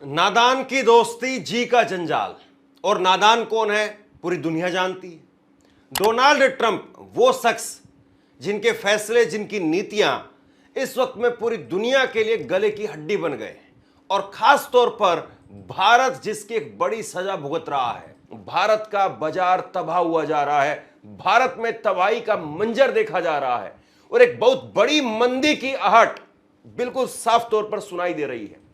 नादान की दोस्ती जी का जंजाल। और नादान कौन है पूरी दुनिया जानती है। डोनाल्ड ट्रंप वो शख्स जिनके फैसले, जिनकी नीतियां इस वक्त में पूरी दुनिया के लिए गले की हड्डी बन गए और खास तौर पर भारत जिसकी एक बड़ी सजा भुगत रहा है। भारत का बाजार तबाह हुआ जा रहा है, भारत में तबाही का मंजर देखा जा रहा है और एक बहुत बड़ी मंदी की आहट बिल्कुल साफ तौर पर सुनाई दे रही है।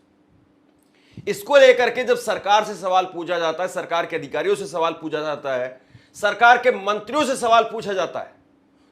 इसको लेकर के जब सरकार से सवाल पूछा जाता है, सरकार के अधिकारियों से सवाल पूछा जाता है, सरकार के मंत्रियों से सवाल पूछा जाता है,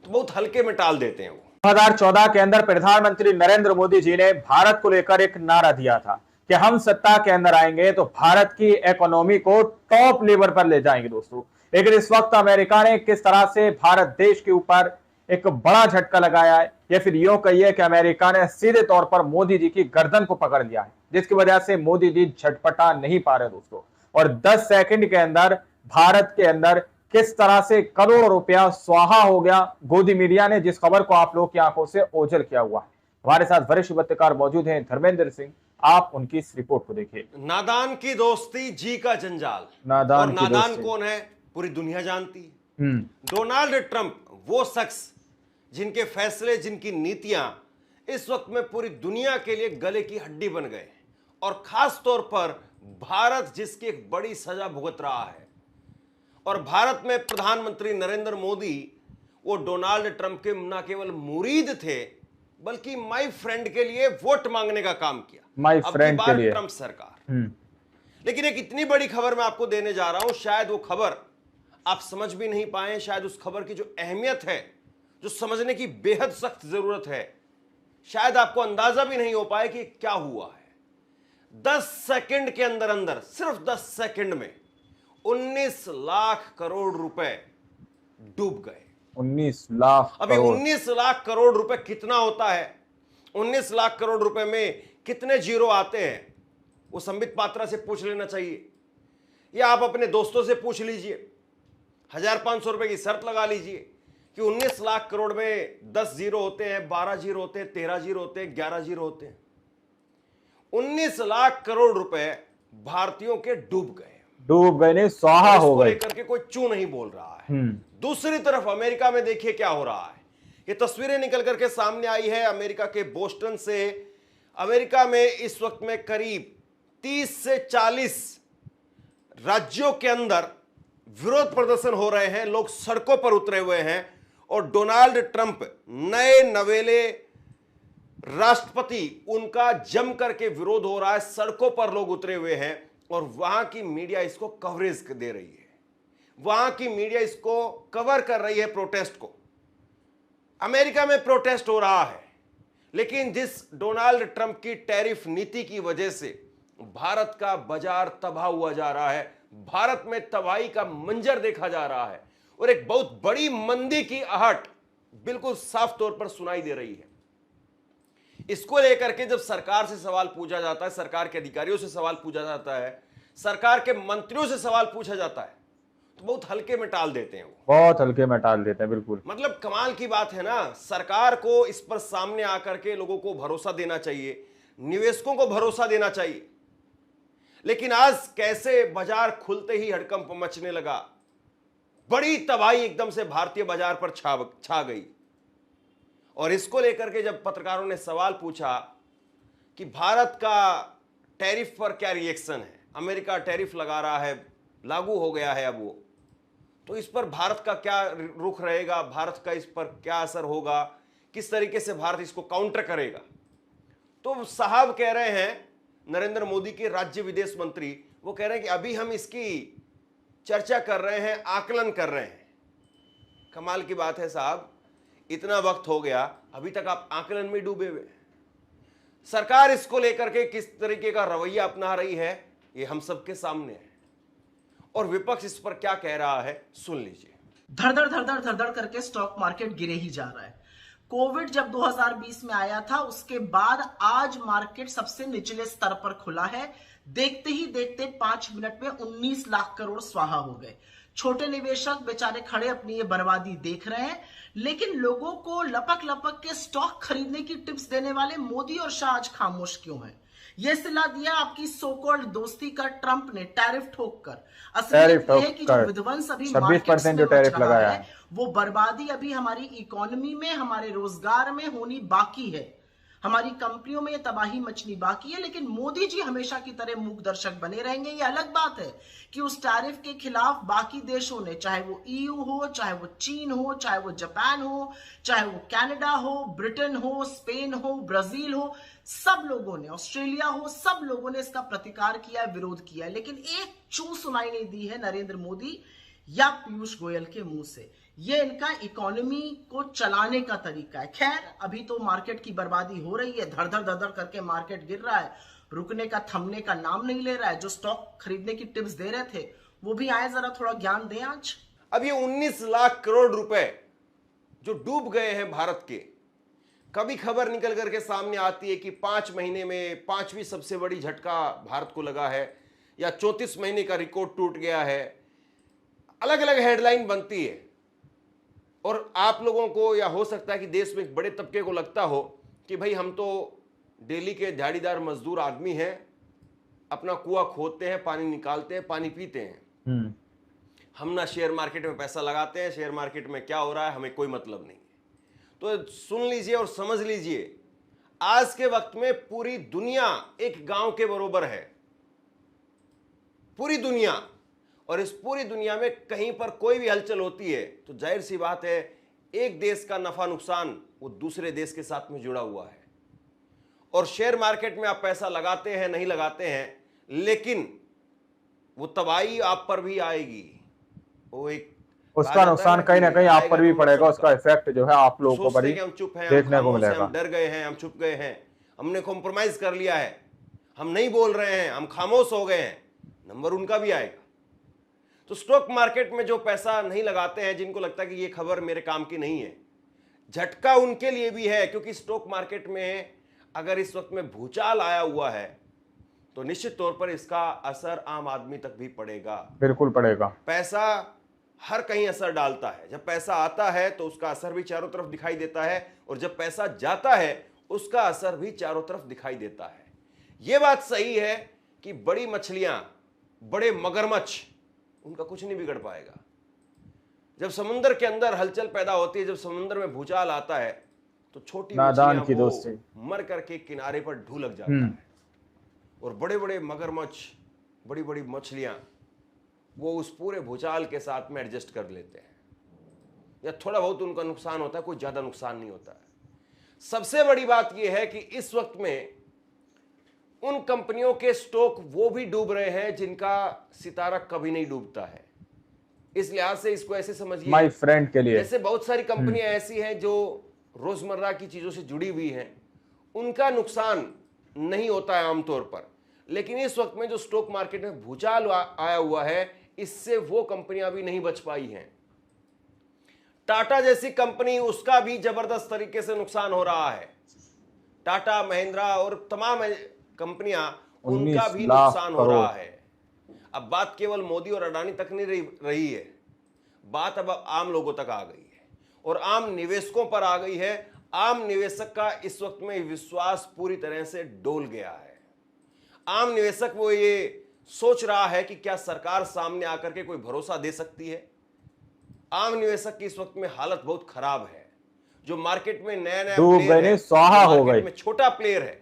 तो बहुत हल्के में टाल देते हैं वो। 2014 के अंदर प्रधानमंत्री नरेंद्र मोदी जी ने भारत को लेकर एक नारा दिया था कि हम सत्ता के अंदर आएंगे तो भारत की इकोनॉमी को टॉप लेवल पर ले जाएंगे दोस्तों। लेकिन इस वक्त अमेरिका ने किस तरह से भारत देश के ऊपर एक बड़ा झटका लगाया है, या फिर यूं कहिए कि अमेरिका ने सीधे तौर पर मोदी जी की गर्दन को पकड़ लिया है, जिसकी वजह से मोदी जी झटपटा नहीं पा रहे दोस्तों। और 10 सेकंड के अंदर भारत के अंदर किस तरह से करोड़ों रुपया स्वाहा हो गया, गोदी मीडिया ने जिस खबर को आप लोग की आंखों से ओझल किया हुआ है। हमारे साथ वरिष्ठ पत्रकार मौजूद हैं धर्मेंद्र सिंह, आप उनकी इस रिपोर्ट को देखिए। नादान की दोस्ती जी का जंजाल। नादान और नादान कौन है पूरी दुनिया जानती है। डोनाल्ड ट्रंप वो शख्स जिनके फैसले, जिनकी नीतियां इस वक्त में पूरी दुनिया के लिए गले की हड्डी बन गए और खास तौर पर भारत जिसकी एक बड़ी सजा भुगत रहा है। और भारत में प्रधानमंत्री नरेंद्र मोदी वो डोनाल्ड ट्रंप के न केवल मुरीद थे बल्कि माय फ्रेंड के लिए वोट मांगने का काम किया। माय फ्रेंड के लिए ट्रंप सरकार। लेकिन एक इतनी बड़ी खबर मैं आपको देने जा रहा हूं, शायद वो खबर आप समझ भी नहीं पाए, शायद उस खबर की जो अहमियत है, जो समझने की बेहद सख्त जरूरत है, शायद आपको अंदाजा भी नहीं हो पाए कि क्या हुआ है। 10 सेकंड के अंदर अंदर, सिर्फ 10 सेकंड में 19 लाख करोड़ रुपए डूब गए। 19 लाख। अभी 19 लाख करोड़ रुपए कितना होता है? 19 लाख करोड़ रुपए में कितने जीरो आते हैं? वो संबित पात्रा से पूछ लेना चाहिए, या आप अपने दोस्तों से पूछ लीजिए। 1500 रुपए की शर्त लगा लीजिए कि 19 लाख करोड़ में 10 जीरो होते हैं, 12 जीरो होते हैं, 13 जीरो होते हैं, 11 जीरो होते हैं। 19 लाख करोड़ रुपए भारतीयों के डूब गए ने, स्वाहा हो गए। लेकर के कोई चू नहीं बोल रहा है। दूसरी तरफ अमेरिका में देखिए क्या हो रहा है। ये तस्वीरें निकल करके सामने आई है अमेरिका के बोस्टन से। अमेरिका में इस वक्त में करीब 30 से 40 राज्यों के अंदर विरोध प्रदर्शन हो रहे हैं, लोग सड़कों पर उतरे हुए हैं और डोनाल्ड ट्रंप नए नवेले राष्ट्रपति, उनका जम करके विरोध हो रहा है। सड़कों पर लोग उतरे हुए हैं और वहां की मीडिया इसको कवरेज दे रही है, वहां की मीडिया इसको कवर कर रही है प्रोटेस्ट को। अमेरिका में प्रोटेस्ट हो रहा है, लेकिन जिस डोनाल्ड ट्रंप की टैरिफ नीति की वजह से भारत का बाजार तबाह हुआ जा रहा है, भारत में तबाही का मंजर देखा जा रहा है और एक बहुत बड़ी मंदी की आहट बिल्कुल साफ तौर पर सुनाई दे रही है। इसको लेकर के जब सरकार से सवाल पूछा जाता है, सरकार के अधिकारियों से सवाल पूछा जाता है, सरकार के मंत्रियों से सवाल पूछा जाता है, तो बहुत हल्के में टाल देते हैं वो। बहुत हल्के में टाल देते हैं, बिल्कुल। मतलब कमाल की बात है ना। सरकार को इस पर सामने आकर के लोगों को भरोसा देना चाहिए, निवेशकों को भरोसा देना चाहिए। लेकिन आज कैसे बाजार खुलते ही हड़कंप मचने लगा, बड़ी तबाही एकदम से भारतीय बाजार पर छा गई। और इसको लेकर के जब पत्रकारों ने सवाल पूछा कि भारत का टैरिफ पर क्या रिएक्शन है, अमेरिका टैरिफ लगा रहा है, लागू हो गया है अब वो, तो इस पर भारत का क्या रुख रहेगा, भारत का इस पर क्या असर होगा, किस तरीके से भारत इसको काउंटर करेगा। तो साहब कह रहे हैं, नरेंद्र मोदी के राज्य विदेश मंत्री, वो कह रहे हैं कि अभी हम इसकी चर्चा कर रहे हैं, आकलन कर रहे हैं। कमाल की बात है साहब, इतना वक्त हो गया, अभी तक आप आकलन में डूबे हुए। सरकार इसको लेकर के किस तरीके का रवैया अपना रही है, ये हम सबके सामने है और विपक्ष इस पर क्या कह रहा है, सुन लीजिए। धड़ करके स्टॉक मार्केट गिरे ही जा रहा है। कोविड जब 2020 में आया था, उसके बाद आज मार्केट सबसे निचले स्तर पर खुला है। देखते ही देखते 5 मिनट में 19 लाख करोड़ स्वाहा हो गए। छोटे निवेशक बेचारे खड़े अपनी ये बर्बादी देख रहे हैं, लेकिन लोगों को लपक लपक के स्टॉक खरीदने की टिप्स देने वाले मोदी और शाह आज खामोश क्यों हैं? ये सिला दिया आपकी सो कॉल्ड दोस्ती का ट्रंप ने टैरिफ ठोक कर। टैरिफ असलियत ये है कि जो ठोक कर विध्वंस अभी 26% मार्केट्स जो में टैरिफ मच रहा लगाया है, वो बर्बादी अभी हमारी इकोनॉमी में, हमारे रोजगार में होनी बाकी है, हमारी कंपनियों में ये तबाही मचनी बाकी है। लेकिन मोदी जी हमेशा की तरह मूक दर्शक बने रहेंगे। ये अलग बात है कि उस टैरिफ के खिलाफ बाकी देशों ने, चाहे वो ईयू हो, चाहे वो चीन हो, चाहे वो जापान हो, चाहे वो कनाडा हो, ब्रिटेन हो, स्पेन हो, ब्राजील हो, सब लोगों ने, ऑस्ट्रेलिया हो, सब लोगों ने इसका प्रतिकार किया, विरोध किया, लेकिन एक चू सुनाई नहीं दी है नरेंद्र मोदी या पीयूष गोयल के मुंह से। ये इनका इकोनॉमी को चलाने का तरीका है। खैर, अभी तो मार्केट की बर्बादी हो रही है, धड़ धड़ धड़ धड़ करके मार्केट गिर रहा है, रुकने का, थमने का नाम नहीं ले रहा है। जो स्टॉक खरीदने की टिप्स दे रहे थे वो भी आए, जरा थोड़ा ज्ञान दें आज। अब ये 19 लाख करोड़ रुपए जो डूब गए हैं भारत के, कभी खबर निकल करके सामने आती है कि 5 महीने में 5वीं सबसे बड़ी झटका भारत को लगा है, या 34 महीने का रिकॉर्ड टूट गया है। अलग अलग हेडलाइन बनती है, और आप लोगों को, या हो सकता है कि देश में एक बड़े तबके को लगता हो कि भाई हम तो डेली के दिहाड़ीदार मजदूर आदमी हैं, अपना कुआं खोदते हैं, पानी निकालते हैं, पानी पीते हैं, हम ना शेयर मार्केट में पैसा लगाते हैं, शेयर मार्केट में क्या हो रहा है हमें कोई मतलब नहीं है। तो सुन लीजिए और समझ लीजिए, आज के वक्त में पूरी दुनिया एक गांव के बराबर है, पूरी दुनिया। और इस पूरी दुनिया में कहीं पर कोई भी हलचल होती है तो जाहिर सी बात है एक देश का नफा नुकसान वो दूसरे देश के साथ में जुड़ा हुआ है। और शेयर मार्केट में आप पैसा लगाते हैं, नहीं लगाते हैं, लेकिन वो तबाही आप पर भी आएगी। वो एक उसका नुकसान कहीं ना कहीं आप पर भी पड़ेगा, उसका इफेक्ट जो है आप लोगों को बड़ी हम चुप हैं, देखने को हम मिलेगा। डर गए हैं, हम छुप गए हैं, हमने कॉम्प्रोमाइज कर लिया है, हम नहीं बोल रहे हैं, हम खामोश हो गए हैं, नंबर उनका भी आएगा। तो स्टॉक मार्केट में जो पैसा नहीं लगाते हैं, जिनको लगता है कि ये खबर मेरे काम की नहीं है, झटका उनके लिए भी है, क्योंकि स्टॉक मार्केट में अगर इस वक्त में भूचाल आया हुआ है तो निश्चित तौर पर इसका असर आम आदमी तक भी पड़ेगा। बिल्कुल पड़ेगा। पैसा हर कहीं असर डालता है। जब पैसा आता है तो उसका असर भी चारों तरफ दिखाई देता है, और जब पैसा जाता है उसका असर भी चारों तरफ दिखाई देता है। यह बात सही है कि बड़ी मछलियां, बड़े मगरमच्छ, उनका कुछ नहीं बिगड़ पाएगा। जब समुद्र के अंदर हलचल पैदा होती है, जब समुद्र में भूचाल आता है, तो छोटी नादान की मछलियां दोस्ती मर करके किनारे पर ढू लग जाता है, और बड़े बड़े मगरमच्छ, बड़ी बड़ी मछलियां वो उस पूरे भूचाल के साथ में एडजस्ट कर लेते हैं, या थोड़ा बहुत उनका नुकसान होता है, कोई ज्यादा नुकसान नहीं होता है। सबसे बड़ी बात यह है कि इस वक्त में उन कंपनियों के स्टॉक वो भी डूब रहे हैं जिनका सितारा कभी नहीं डूबता है। इस लिहाज से इसको ऐसे समझिए, माय फ्रेंड के लिए, जैसे बहुत सारी कंपनियां ऐसी हैं जो रोजमर्रा की चीजों से जुड़ी हुई हैं, उनका नुकसान नहीं होता है आमतौर पर, लेकिन इस वक्त में जो स्टॉक मार्केट में भूचाल आया हुआ है, इससे वो कंपनियां भी नहीं बच पाई हैं। टाटा जैसी कंपनी, उसका भी जबरदस्त तरीके से नुकसान हो रहा है। टाटा, महिंद्रा और तमाम कंपनियां, उनका भी नुकसान हो रहा है। अब बात केवल मोदी और अडानी तक नहीं रही है, बात अब आम लोगों तक आ गई है, और आम निवेशकों पर आ गई है। आम निवेशक का इस वक्त में विश्वास पूरी तरह से डोल गया है। आम निवेशक वो ये सोच रहा है कि क्या सरकार सामने आकर के कोई भरोसा दे सकती है। आम निवेशक की इस वक्त में हालत बहुत खराब है। जो मार्केट में नया नया प्लेयर है, स्वाहा हो गई, में छोटा प्लेयर है,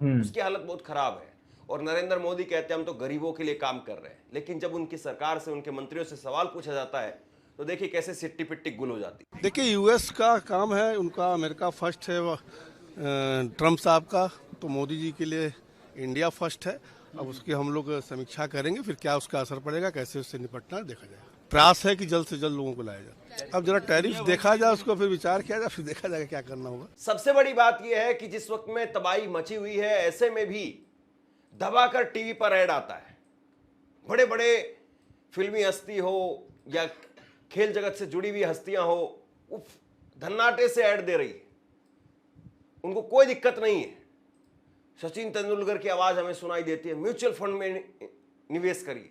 उसकी हालत बहुत खराब है। और नरेंद्र मोदी कहते हैं हम तो गरीबों के लिए काम कर रहे हैं, लेकिन जब उनकी सरकार से, उनके मंत्रियों से सवाल पूछा जाता है तो देखिए कैसे सिट्टी पिट्टी गुल हो जाती है। देखिए, यूएस का काम है, उनका अमेरिका फर्स्ट है, ट्रम्प साहब का, तो मोदी जी के लिए इंडिया फर्स्ट है। अब उसकी हम लोग समीक्षा करेंगे, फिर क्या उसका असर पड़ेगा, कैसे उससे निपटना देखा जाएगा। प्रयास है कि जल्द से जल्द लोगों को लाया जाए। अब जरा टैरिफ देखा जाए, उसको फिर विचार किया जाए, फिर देखा जाएगा क्या करना होगा। सबसे बड़ी बात यह है कि जिस वक्त में तबाही मची हुई है, ऐसे में भी दबाकर टीवी पर ऐड आता है। बड़े बड़े फिल्मी हस्ती हो या खेल जगत से जुड़ी हुई हस्तियां हो, उफ, धन्नाटे से ऐड दे रही है, उनको कोई दिक्कत नहीं है। सचिन तेंदुलकर की आवाज हमें सुनाई देती है, म्यूचुअल फंड में निवेश करिए,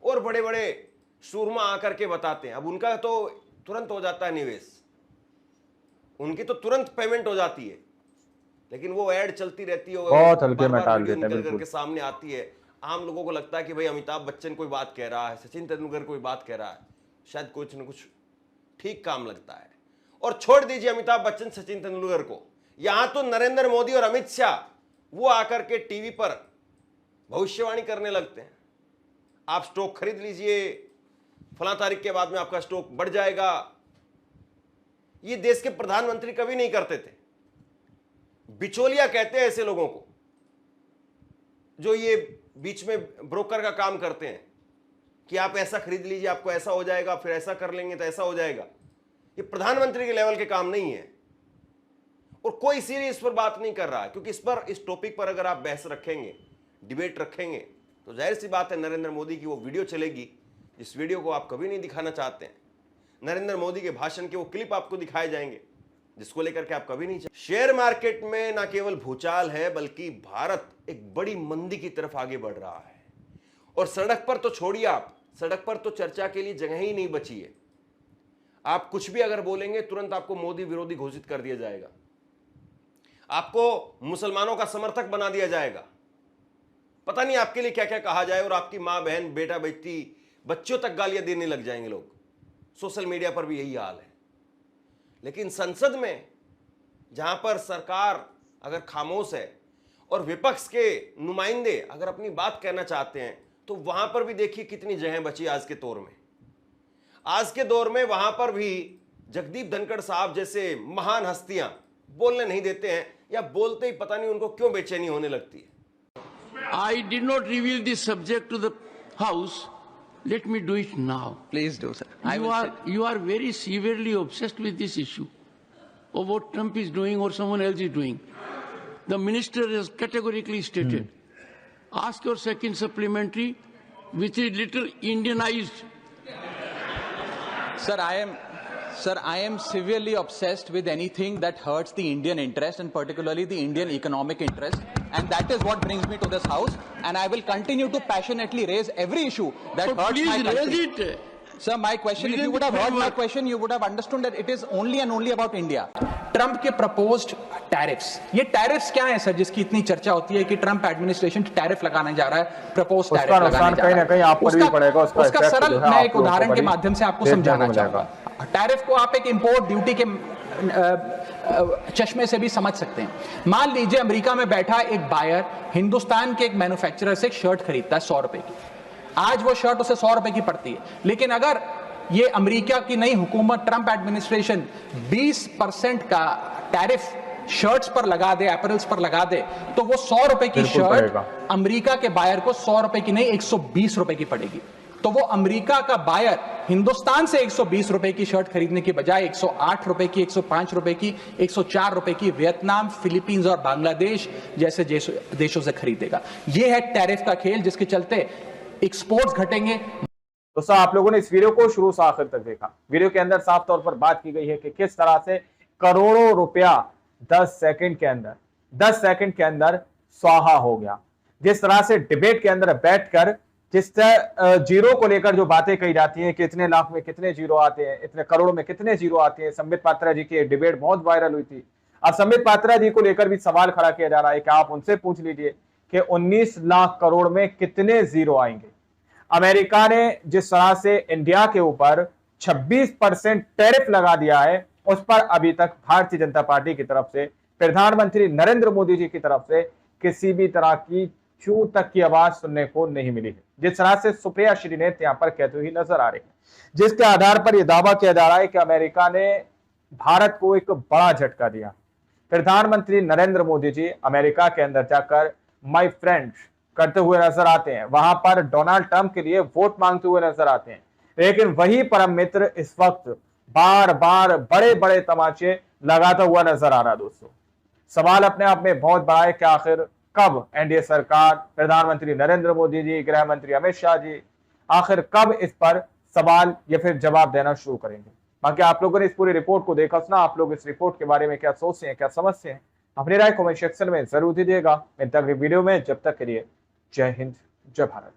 और बड़े बड़े सूरमा आकर के बताते हैं। अब उनका तो तुरंत हो जाता है निवेश, उनकी तो तुरंत पेमेंट हो जाती है, लेकिन वो ऐड चलती रहती है, बहुत हल्के में बार-बार टाल वीडियो देते हैं, निकल बिल्कुल। करके सामने आती है। आम लोगों को लगता है कि भाई अमिताभ बच्चन कोई बात कह रहा है, सचिन तेंदुलकर कोई बात कह रहा है, शायद कुछ न कुछ ठीक काम लगता है। और छोड़ दीजिए अमिताभ बच्चन सचिन तेंदुलकर को, यहां तो नरेंद्र मोदी और अमित शाह वो आकर के टीवी पर भविष्यवाणी करने लगते हैं। आप स्टॉक खरीद लीजिए, फला तारीख के बाद में आपका स्टॉक बढ़ जाएगा। ये देश के प्रधानमंत्री कभी नहीं करते थे। बिचौलिया कहते हैं ऐसे लोगों को जो ये बीच में ब्रोकर का काम करते हैं कि आप ऐसा खरीद लीजिए, आपको ऐसा हो जाएगा, फिर ऐसा कर लेंगे तो ऐसा हो जाएगा। ये प्रधानमंत्री के लेवल के काम नहीं है और कोई सीरियस पर बात नहीं कर रहा है, क्योंकि इस टॉपिक पर अगर आप बहस रखेंगे, डिबेट रखेंगे, तो जाहिर सी बात है नरेंद्र मोदी की वो वीडियो चलेगी जिस वीडियो को आप कभी नहीं दिखाना चाहते हैं। नरेंद्र मोदी के भाषण के वो क्लिप आपको दिखाए जाएंगे जिसको लेकर के आप कभी नहीं चाहते। शेयर मार्केट में ना केवल भूचाल है बल्कि भारत एक बड़ी मंदी की तरफ आगे बढ़ रहा है। और सड़क पर तो छोड़िए, आप सड़क पर तो चर्चा के लिए जगह ही नहीं बची है। आप कुछ भी अगर बोलेंगे तुरंत आपको मोदी विरोधी घोषित कर दिया जाएगा, आपको मुसलमानों का समर्थक बना दिया जाएगा, पता नहीं आपके लिए क्या क्या कहा जाए, और आपकी मां बहन बेटा बेटी बच्चों तक गालियां देने लग जाएंगे लोग। सोशल मीडिया पर भी यही हाल है। लेकिन संसद में जहां पर सरकार अगर खामोश है और विपक्ष के नुमाइंदे अगर अपनी बात कहना चाहते हैं, तो वहां पर भी देखिए कितनी जगह बची आज के दौर में। आज के दौर में वहां पर भी जगदीप धनखड़ साहब जैसे महान हस्तियां बोलने नहीं देते हैं, या बोलते ही पता नहीं उनको क्यों बेचैनी होने लगती है। I did not reveal this subject to the House. Let me do it now. Please do, sir. You are very severely obsessed with this issue of what Trump is doing or someone else is doing. The minister has categorically stated, ask your second supplementary, which is little Indianized. Sir, I am severely obsessed with anything that hurts the Indian interest and particularly the Indian economic interest. And that is what brings me to this house. And I will continue to passionately raise every issue that So hurts please my country. raise it. Sir, my question, if you would have heard my question, you would have understood that it is only and only about India. Trump के proposed tariffs, ये tariffs क्या है sir जिसकी इतनी चर्चा होती है कि ट्रंप एडमिनिस्ट्रेशन टैरिफ लगाने जा रहा है, प्रपोज टैरिफ उसका लगाने नुकसान जा कहीं रहा ना कहीं है। आप पर भी पड़ेगा, उसका उसका इफेक्ट सरल जो है मैं आप एक लोगों को उदाहरण के बड़ी माध्यम से आपको देखने को समझाना मिलेगा। चाहूंगा। टैरिफ को आप एक इंपोर्ट ड्यूटी के चश्मे से भी समझ सकते हैं। मान लीजिए अमेरिका में बैठा एक बायर हिंदुस्तान के एक मैन्युफैक्चरर से एक शर्ट खरीदता है 100 रुपए की। आज वो शर्ट उसे 100 रुपए की पड़ती है, लेकिन अगर ये अमेरिका की नई हुकूमत ट्रंप एडमिनिस्ट्रेशन 20% का टैरिफ शर्ट्स पर लगा दे, अपैरल्स पर लगा दे, तो वो 100 रुपए की बिल्कुल शर्ट पड़ेगा। अमेरिका के बायर को 100 रुपए की नहीं 120 रुपए की पड़ेगी। तो वो अमेरिका का बायर हिंदुस्तान से 120 रुपए की शर्ट खरीदने की बजाय 108 रुपए की, 105 रुपए की, 104 रुपए की वियतनाम, फिलीपींस और बांग्लादेश जैसे देशों से खरीदेगा। ये है टैरिफ का खेल जिसके चलते एक्सपोर्ट्स घटेंगे। तो सर आप लोगों ने इस वीडियो को शुरू से आखिर तक देखा। वीडियो के अंदर साफ तौर पर बात की गई है कि किस तरह से करोड़ों रुपया 10 सेकंड के अंदर स्वाहा हो गया। जिस तरह से डिबेट के अंदर बैठकर जिस तरह जीरो को लेकर जो बातें कही जाती हैं कि इतने लाख में कितने जीरो आते हैं, इतने करोड़ में कितने जीरो आते हैं। संबित पात्रा जी की डिबेट बहुत वायरल हुई थी। अब संबित पात्रा जी को लेकर भी सवाल खड़ा किया जा रहा है कि आप उनसे पूछ लीजिए कि 19 लाख करोड़ में कितने जीरो आएंगे। अमेरिका ने जिस तरह से इंडिया के ऊपर 26% टैरिफ लगा दिया है, उस पर अभी तक भारतीय जनता पार्टी की तरफ से, प्रधानमंत्री नरेंद्र मोदी जी की तरफ से किसी भी तरह की चू तक की आवाज सुनने को नहीं मिली है। जिस तरह से सुप्रिया श्रीनेत यहां पर कहते हुए नजर आ रही है, जिसके आधार पर यह दावा किया जा रहा है कि अमेरिका ने भारत को एक बड़ा झटका दिया। प्रधानमंत्री नरेंद्र मोदी जी अमेरिका के अंदर जाकर माय फ्रेंड करते हुए नजर आते हैं, वहां पर डोनाल्ड ट्रंप के लिए वोट मांगते हुए नजर आते हैं। लेकिन वही परम मित्र इस वक्त बार बार बड़े बड़े तमाचे लगाता हुआ नजर आ रहा है। दोस्तों सवाल अपने आप में बहुत बड़ा है कि आखिर कब एनडीए सरकार, प्रधानमंत्री नरेंद्र मोदी जी, गृह मंत्री अमित शाह जी आखिर कब इस पर सवाल या फिर जवाब देना शुरू करेंगे। बाकी आप लोगों ने इस पूरी रिपोर्ट को देखा सुना, आप लोग इस रिपोर्ट के बारे में क्या सोचते हैं, क्या समझते हैं, अपनी राय कमेंट सेक्शन में जरूर दीजिएगा। मिलते हैं अगली वीडियो में, जब तक के लिए जय हिंद, जय भारत।